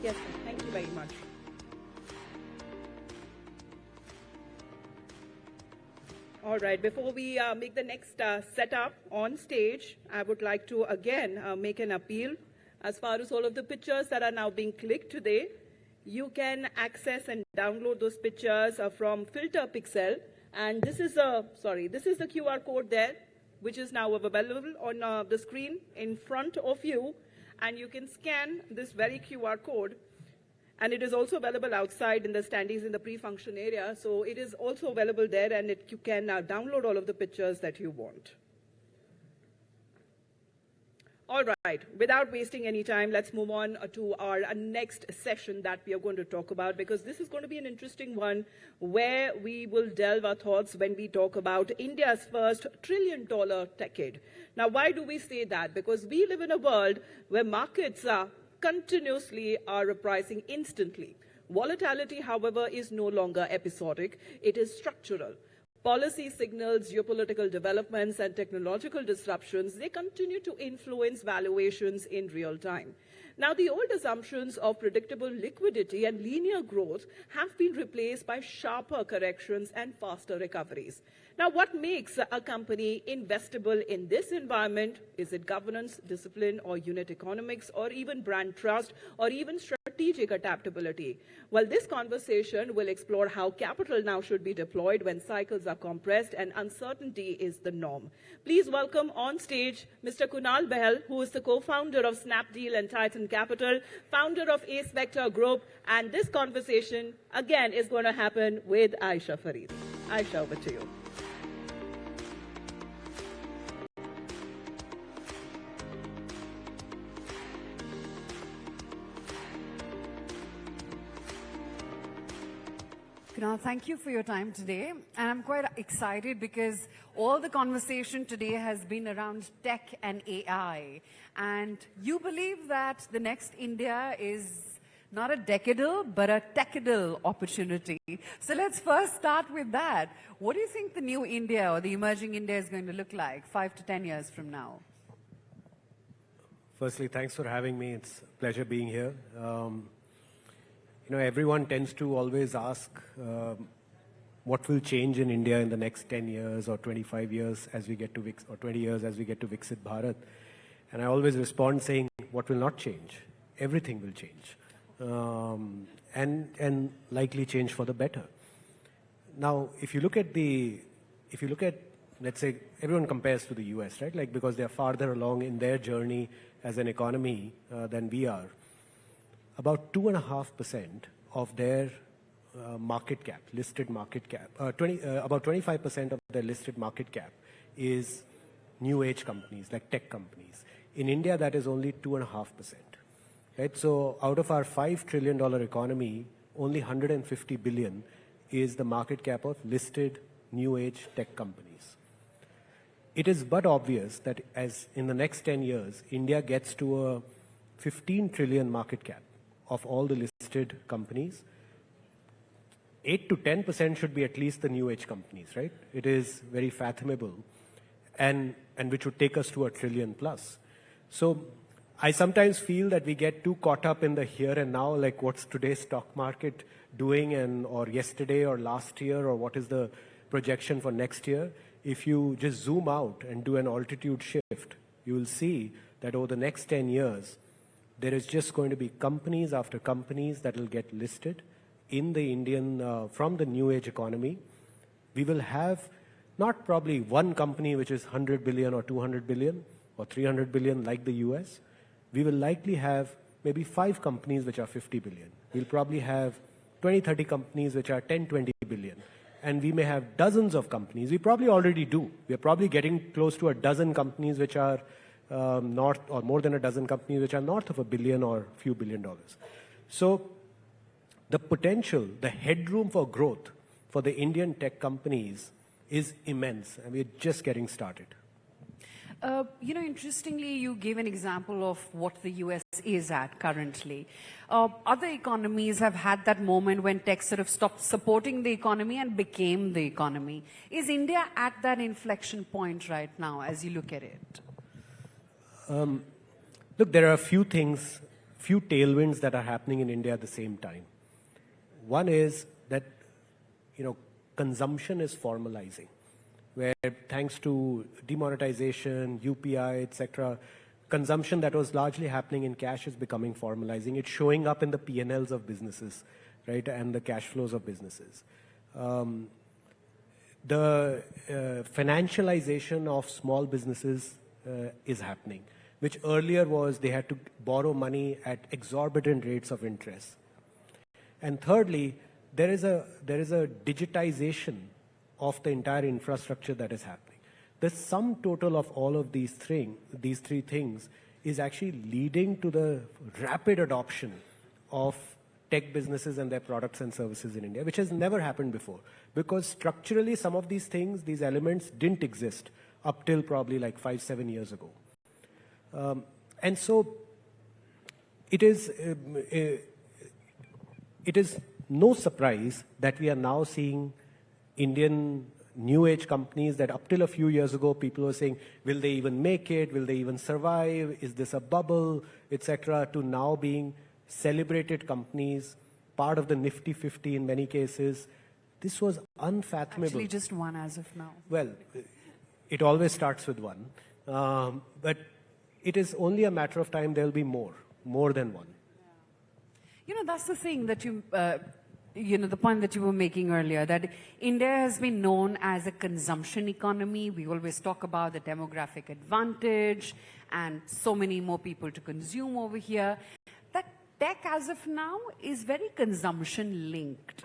Yes, sir. Thank you very much. All right, before we make the next setup on stage, I would like to again make an appeal. As far as all of the pictures that are now being clicked today, you can access and download those pictures from Filter Pixel. And this is the QR code there, which is now available on the screen in front of you. And you can scan this very QR code. And it is also available outside in the standees in the pre-function area. So it is also available there, and you can download all of the pictures that you want. All right, without wasting any time, let's move on to our next session that we are going to talk about, because this is going to be an interesting one where we will delve our thoughts when we talk about India's first $1 trillion Techade. Now, why do we say that? Because we live in a world where markets continuously are repricing instantly. Volatility, however, is no longer episodic. It is structural. Policy signals, geopolitical developments, and technological disruptions, they continue to influence valuations in real time. Now, the old assumptions of predictable liquidity and linear growth have been replaced by sharper corrections and faster recoveries. Now, what makes a company investable in this environment? Is it governance, discipline, or unit economics, or even brand trust, or even strategic adaptability? Well, this conversation will explore how capital now should be deployed when cycles are compressed and uncertainty is the norm. Please welcome on stage Mr. Kunal Bahl, who is the co-founder of Snapdeal and Titan Capital, founder of Ace Vector Group, and this conversation, again, is going to happen with Ayesha Faridi. Ayesha, over to you. Kunal, thank you for your time today. And I'm quite excited because all the conversation today has been around tech and AI. And you believe that the next India is not a decadal, but a techadal opportunity. So let's first start with that. What do you think the new India or the emerging India is going to look like 5 to 10 years from now? Firstly, thanks for having me. It's a pleasure being here. Everyone tends to always ask what will change in India in the next 10 years or 25 years as we get to or 20 years as we get to Viksit Bharat. And I always respond saying, what will not change? Everything will change. And likely change for the better. Now, if you look at, let's say, everyone compares to the US, right? Like, because they're farther along in their journey as an economy than we are. About 2.5% of their market cap, listed market cap, about 25% of their listed market cap is new age companies, like tech companies. In India, that is only 2.5%. Right? So out of our $5 trillion economy, only 150 billion is the market cap of listed new age tech companies. It is but obvious that as in the next 10 years, India gets to a 15 trillion market cap of all the listed companies, 8 to 10% should be at least the new age companies, right? It is very fathomable, and which would take us to $1 trillion plus. So I sometimes feel that we get too caught up in the here and now, like what's today's stock market doing, or yesterday or last year, or what is the projection for next year. If you just zoom out and do an altitude shift, you will see that over the next 10 years, there is just going to be companies after companies that will get listed in the Indian, from the new age economy. We will have not probably one company which is 100 billion or 200 billion or 300 billion like the US. We will likely have maybe 5 companies which are 50 billion. We'll probably have 20, 30 companies which are 10, 20 billion. And we may have dozens of companies. We probably already do. We're probably getting close to a dozen companies which are north, or more than a dozen companies which are north of $1 billion or a few $1 billion. So the potential, the headroom for growth for the Indian tech companies is immense, and we're just getting started. Interestingly, you gave an example of what the US is at currently. Other economies have had that moment when tech sort of stopped supporting the economy and became the economy. Is India at that inflection point right now as you look at it? Look, there are a few few tailwinds that are happening in India at the same time. One is that, consumption is formalizing, where thanks to demonetization, UPI, etc., consumption that was largely happening in cash is becoming formalizing. It's showing up in the P&Ls of businesses, right, and the cash flows of businesses. The financialization of small businesses is happening, which earlier was they had to borrow money at exorbitant rates of interest. And thirdly, there is a digitization of the entire infrastructure that is happening. The sum total of all of these three things is actually leading to the rapid adoption of tech businesses and their products and services in India, which has never happened before. Because structurally, some of these things, these elements didn't exist up till probably like 5-7 years ago. And so it is no surprise that we are now seeing Indian new age companies that up till a few years ago, people were saying, will they even make it? Will they even survive? Is this a bubble, etc., to now being celebrated companies, part of the Nifty 50 in many cases. This was unfathomable. Actually, just one as of now. Well, it always starts with one. But it is only a matter of time there'll be more than one. That's the thing that the point that you were making earlier, that India has been known as a consumption economy. We always talk about the demographic advantage and so many more people to consume over here. That tech as of now is very consumption linked.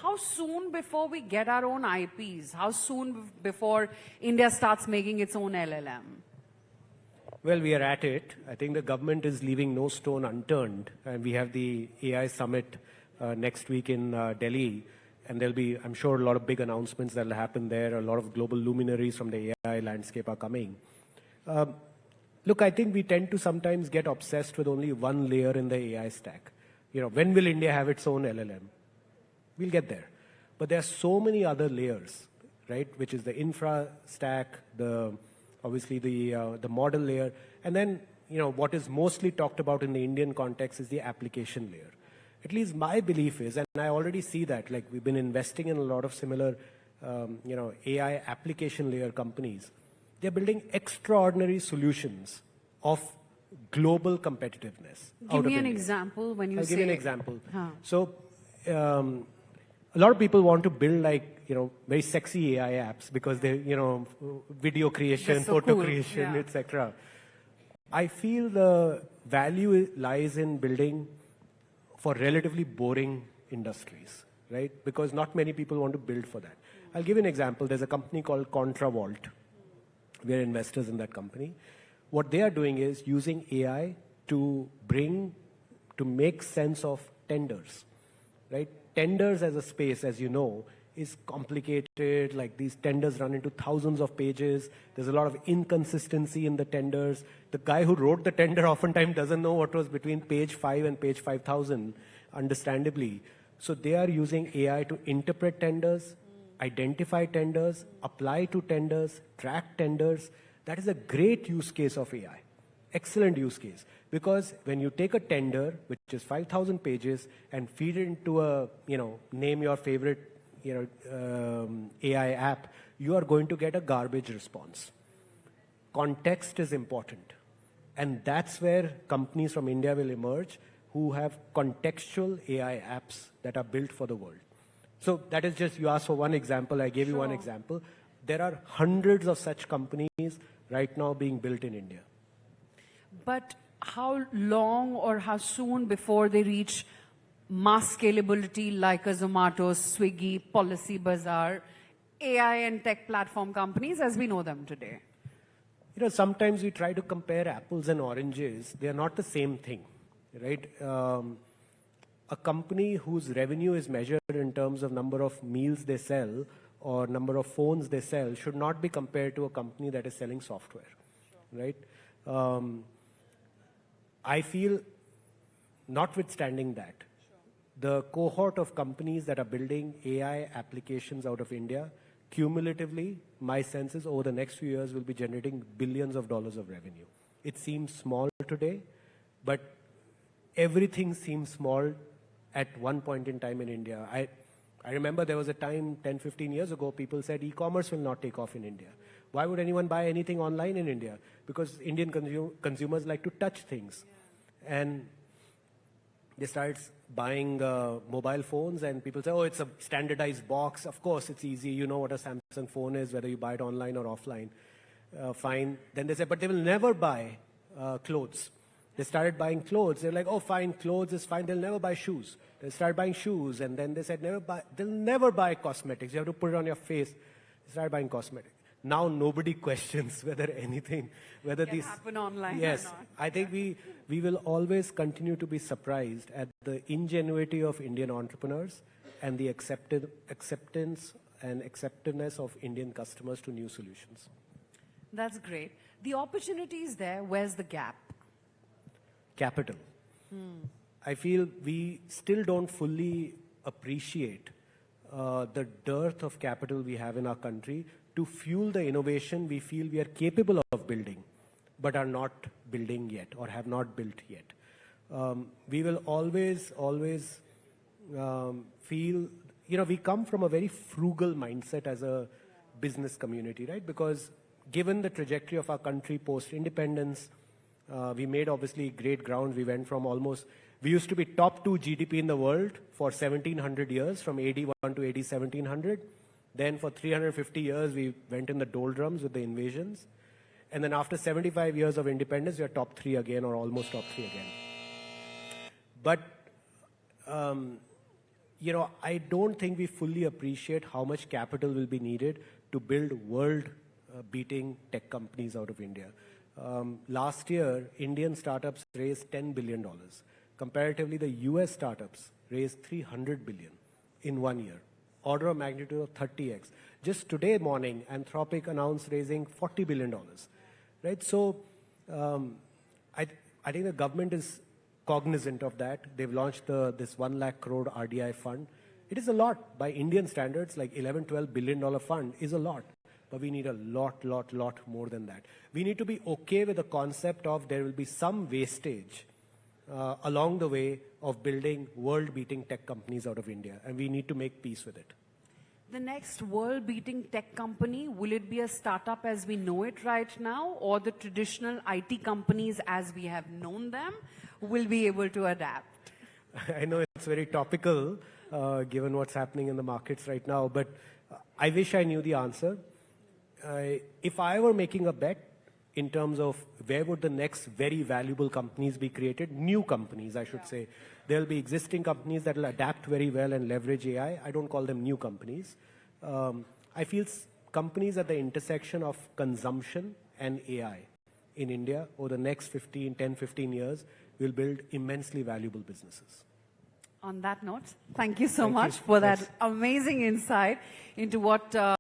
How soon before we get our own IPs? How soon before India starts making its own LLM? Well, we are at it. I think the government is leaving no stone unturned. And we have the AI summit next week in Delhi. And there'll be, I'm sure, a lot of big announcements that will happen there. A lot of global luminaries from the AI landscape are coming. Look, I think we tend to sometimes get obsessed with only one layer in the AI stack. When will India have its own LLM? We'll get there. But there are so many other layers, right? Which is the infra stack, obviously the model layer. And then, what is mostly talked about in the Indian context is the application layer. At least my belief is, and I already see that, like we've been investing in a lot of similar, AI application layer companies. They're building extraordinary solutions of global competitiveness. Give me an example when you say... I'll give you an example. Huh. So, a lot of people want to build very sexy AI apps because they, video creation, so photo cool. creation, Yeah. etc. I feel the value lies in building for relatively boring industries, right? Because not many people want to build for that. I'll give you an example. There's a company called ContraVault. We're investors in that company. What they are doing is using AI to make sense of tenders, right? Tenders as a space, as you know, is complicated. Like these tenders run into thousands of pages. There's a lot of inconsistency in the tenders. The guy who wrote the tender oftentimes doesn't know what was between page 5 and page 5,000, understandably. So they are using AI to interpret tenders, identify tenders, apply to tenders, track tenders. That is a great use case of AI. Excellent use case. Because when you take a tender, which is 5,000 pages, and feed it into a, name your favorite, AI app, you are going to get a garbage response. Context is important. And that's where companies from India will emerge who have contextual AI apps that are built for the world. So that is just, you asked for one example, I gave you one example. There are hundreds of such companies right now being built in India. But how long or how soon before they reach mass scalability like a Zomato, Swiggy, Policy Bazaar, AI and tech platform companies as we know them today? Sometimes we try to compare apples and oranges. They are not the same thing, right? A company whose revenue is measured in terms of number of meals they sell or number of phones they sell should not be compared to a company that is selling software, right? I feel, notwithstanding that, the cohort of companies that are building AI applications out of India, cumulatively, my sense is over the next few years will be generating billions of dollars of revenue. It seems small today, but everything seems small at one point in time in India. I remember there was a time 10, 15 years ago, people said e-commerce will not take off in India. Why would anyone buy anything online in India? Because Indian consumers like to touch things. And they started buying mobile phones, and people say, oh, it's a standardized box. Of course, it's easy. You know what a Samsung phone is, whether you buy it online or offline. Fine. Then they said, but they will never buy clothes. They started buying clothes. They're like, oh, fine, clothes is fine. They'll never buy shoes. They started buying shoes, and then they said, they'll never buy cosmetics. You have to put it on your face. They started buying cosmetics. Now nobody questions whether these happen online yes, or not. I think we will always continue to be surprised at the ingenuity of Indian entrepreneurs and the acceptance and acceptedness of Indian customers to new solutions. That's great. The opportunity is there. Where's the gap? Capital. I feel we still don't fully appreciate the dearth of capital we have in our country to fuel the innovation we feel we are capable of building, but are not building yet or have not built yet. We will always feel, we come from a very frugal mindset as a business community, right? Because given the trajectory of our country post-independence, we made obviously great ground. We went from we used to be top 2 GDP in the world for 1700 years, from AD 1 to AD 1700. Then for 350 years, we went in the doldrums with the invasions. And then after 75 years of independence, we are top 3 again, or almost top 3 again. But, I don't think we fully appreciate how much capital will be needed to build world-beating tech companies out of India. Last year, Indian startups raised $10 billion. Comparatively, the US startups raised $300 billion in 1 year. Order of magnitude of 30x. Just today morning, Anthropic announced raising $40 billion, right? So I think the government is cognizant of that. They've launched this 1 lakh crore RDI fund. It is a lot. By Indian standards, like $11-12 billion fund is a lot. But we need a lot more than that. We need to be okay with the concept of there will be some wastage along the way of building world-beating tech companies out of India, and we need to make peace with it. The next world-beating tech company, will it be a startup as we know it right now, or the traditional IT companies as we have known them will be able to adapt? I know it's very topical given what's happening in the markets right now, but I wish I knew the answer. If I were making a bet in terms of where would the next very valuable companies be created, new companies, I should say. There'll be existing companies that will adapt very well and leverage AI. I don't call them new companies. I feel companies at the intersection of consumption and AI in India over the next 10, 15 years will build immensely valuable businesses. On that note, thank you so much for that amazing insight into what